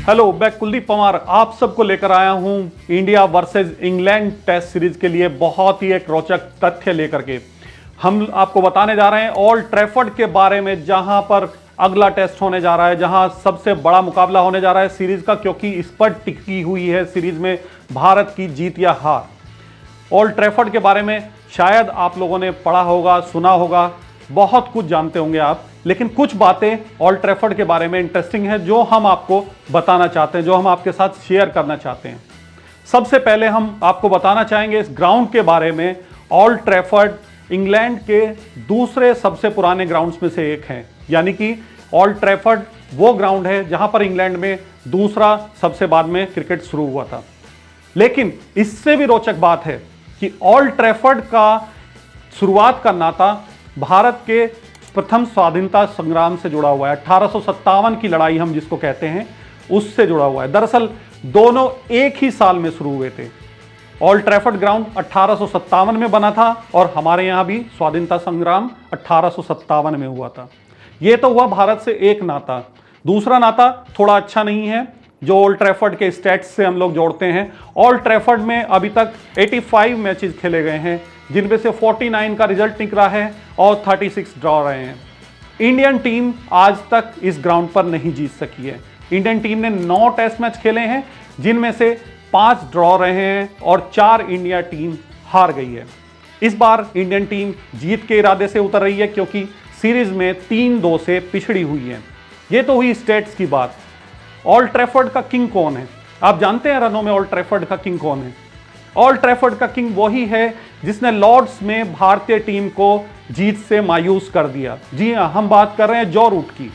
Hello, मैं कुलदीप पंवार आप सबको लेकर आया हूं India versus England test series के लिए बहुत ही एक रोचक तथ्य लेकर के। हम आपको बताने जा रहे हैं ओल्ड ट्रैफर्ड के बारे में, जहां पर अगला टेस्ट होने जा रहा है, जहां सबसे बड़ा मुकाबला होने जा रहा है सीरीज का, क्योंकि इस पर टिकी हुई है सीरीज में भारत की जीत या हार। ओल्ड ट्रैफर्ड के बारे में शायद आप लोगों ने पढ़ा होगा, सुना होगा, बहुत कुछ जानते होंगे आप, लेकिन कुछ बातें ओल्ड ट्रैफर्ड के बारे में इंटरेस्टिंग है जो हम आपको बताना चाहते हैं, जो हम आपके साथ शेयर करना चाहते हैं। सबसे पहले हम आपको बताना चाहेंगे इस ग्राउंड के बारे में। ओल्ड ट्रैफर्ड इंग्लैंड के दूसरे सबसे पुराने ग्राउंड्स में से एक है, यानी कि ओल्ड ट्रैफर्ड वो ग्राउंड है जहां पर इंग्लैंड में दूसरा सबसे बाद में क्रिकेट शुरू हुआ था। लेकिन इससे भी रोचक बात है कि ओल्ड ट्रैफर्ड का शुरुआत का नाता भारत के प्रथम स्वाधीनता संग्राम से जुड़ा हुआ है। 1857 की लड़ाई हम जिसको कहते हैं, उससे जुड़ा हुआ है। दरअसल दोनों एक ही साल में शुरू हुए थे। ओल्ड ट्रैफर्ड ग्राउंड 1857 में बना था और हमारे यहां भी स्वाधीनता संग्राम 1857 में हुआ था। यह तो हुआ भारत से एक नाता। दूसरा नाता थोड़ा अच्छा नहीं है, जो ओल्ड ट्रैफर्ड के स्टैट्स से हम लोग जोड़ते हैं। ओल्ड ट्रैफर्ड में अभी तक 85 मैचेस खेले गए हैं, जिनमें से 49 का रिजल्ट निकला है और 36 ड्रॉ रहे हैं। इंडियन टीम आज तक इस ग्राउंड पर नहीं जीत सकी है। इंडियन टीम ने 9 टेस्ट मैच खेले हैं, जिनमें से 5 ड्रॉ रहे हैं और 4 इंडिया टीम हार गई है। इस बार इंडियन टीम जीत के इरादे से उतर रही है, क्योंकि सीरीज में 3-2 से पिछड़ी हुई है। ये तो हुई स्टेट्स की बात। ओल्ड ट्रैफर्ड का किंग कौन है? आप जानते हैं रनों में ओल्ड ट्रैफर्ड का किंग कौन है? ओल्ड ट्रैफर्ड का किंग वही है जिसने लॉर्ड्स में भारतीय टीम को जीत से मायूस कर दिया। जी हां, हम बात कर रहे हैं जॉ रूट की।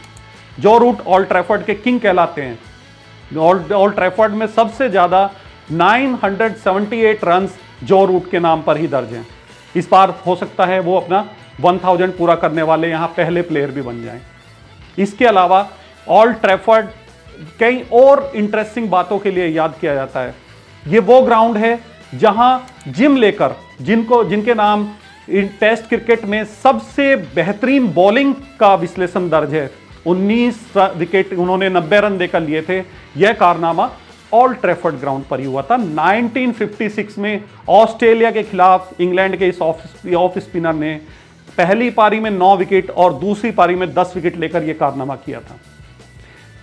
जॉ रूट ओल्ड ट्रैफर्ड के किंग कहलाते हैं। ओल्ड ट्रैफर्ड में सबसे ज्यादा 978 रन्स जॉ रूट के नाम पर ही दर्ज हैं। इस बार हो सकता है वो अपना 1000 पूरा करने वाले यहां पहले प्लेयर भी बन जाएं। इसके अलावा ओल्ड ट्रैफर्ड कई और इंटरेस्टिंग बातों के लिए याद किया जाता है। ये वो ग्राउंड है जहां जिम लेकर, जिनके नाम टेस्ट क्रिकेट में सबसे बेहतरीन बॉलिंग का विश्लेषण दर्ज है, 19 विकेट उन्होंने 90 रन देकर लिए थे। यह कारनामा ओल्ड ट्रैफर्ड ग्राउंड पर ही हुआ था। 1956 में ऑस्ट्रेलिया के खिलाफ इंग्लैंड के इस ऑफ स्पिनर ने पहली पारी में 9 विकेट और दूसरी पारी में 10 विकेट लेकर यह कारनामा किया था।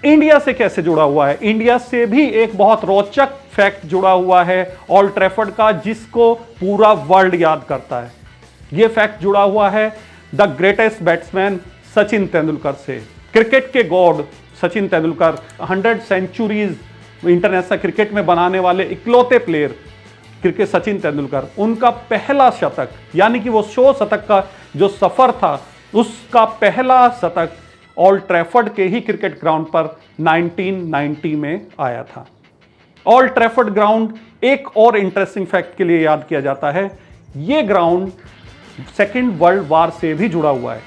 इंडिया से कैसे जुड़ा हुआ है? इंडिया से भी एक बहुत रोचक फैक्ट जुड़ा हुआ है ओल्ड ट्रैफर्ड का, जिसको पूरा वर्ल्ड याद करता है। यह फैक्ट जुड़ा हुआ है the greatest batsman Sachin Tendulkar से। क्रिकेट के god Sachin Tendulkar, 100 centuries international cricket में बनाने वाले इकलौते प्लेयर क्रिकेट सचिन तेंदुलकर, उनका पहला शतक, यानी कि वो 100 शतक का जो सफर था, उसका पहला शतक ओल्ड ट्रैफर्ड के ही क्रिकेट ग्राउंड पर 1990 में आया था। ओल्ड ट्रैफर्ड ग्राउंड एक और इंटरेस्टिंग फैक्ट के लिए याद किया जाता है। यह ग्राउंड सेकेंड वर्ल्ड वार से भी जुड़ा हुआ है।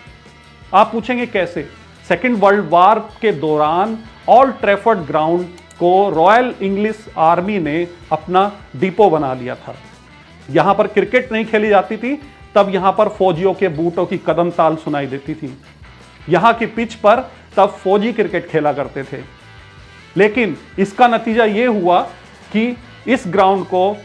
आप पूछेंगे कैसे? सेकेंड वर्ल्ड वार के दौरान ओल्ड ट्रैफर्ड ग्राउंड को रॉयल इंग्लिश आर्मी ने अपना डिपो बना लिया था। यहां पर क्रिकेट नहीं खेली जाती थी, तब यहां पर फौजियों के बूटों की कदम ताल सुनाई देती थी। यहां की पिच पर तब फौजी क्रिकेट खेला करते थे। लेकिन इसका नतीजा यह हुआ कि इस ग्राउंड को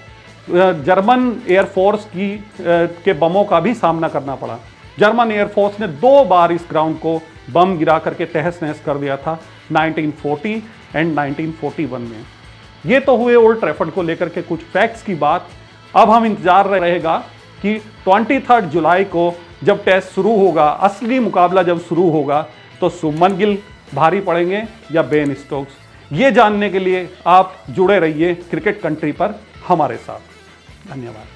जर्मन एयरफोर्स के बमों का भी सामना करना पड़ा। जर्मन एयरफोर्स ने 2 बार इस ग्राउंड को बम गिरा करके तहस नहस कर दिया था, 1940 एंड 1941 में। ये तो हुए ओल्ड ट्रैफर्ड को लेकर के कुछ फैक्ट्स की बात। अब हम इंतजार रहेगा कि 23 जुलाई को जब टेस्ट शुरू होगा, असली मुकाबला जब शुरू होगा, तो शुभमन गिल भारी पड़ेंगे या बेन स्टोक्स। ये जानने के लिए आप जुड़े रहिए क्रिकेट कंट्री पर हमारे साथ। धन्यवाद।